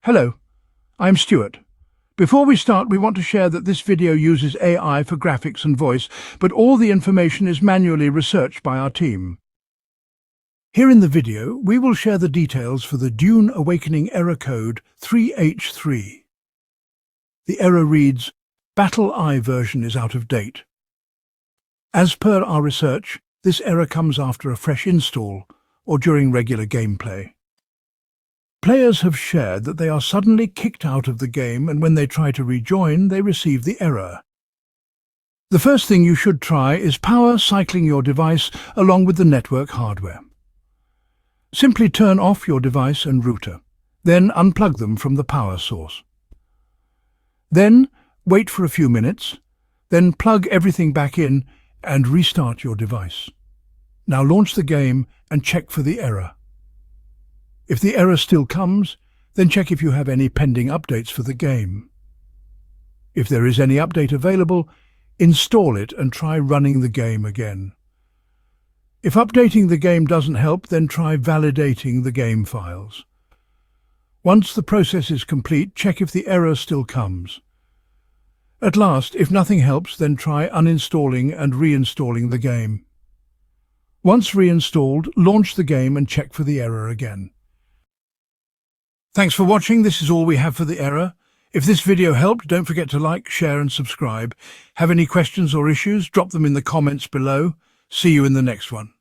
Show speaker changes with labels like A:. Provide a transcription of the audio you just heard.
A: Hello, I'm Stuart. Before we start, we want to share that this video uses AI for graphics and voice, but all the information is manually researched by our team. Here in the video, we will share the details for the Dune Awakening error code 3H3. The error reads, Battle I version is out of date. As per our research, this error comes after a fresh install or during regular gameplay. Players have shared that they are suddenly kicked out of the game, and when they try to rejoin, they receive the error. The first thing you should try is power cycling your device along with the network hardware. Simply turn off your device and router, then unplug them from the power source. Then wait for a few minutes, then plug everything back in and restart your device. Now launch the game and check for the error. If the error still comes, then check if you have any pending updates for the game. If there is any update available, install it and try running the game again. If updating the game doesn't help, then try validating the game files. Once the process is complete, check if the error still comes. At last, if nothing helps, then try uninstalling and reinstalling the game. Once reinstalled, launch the game and check for the error again. Thanks for watching. This is all we have for the error. If this video helped, don't forget to like, share and subscribe. Have any questions or issues? Drop them in the comments below. See you in the next one.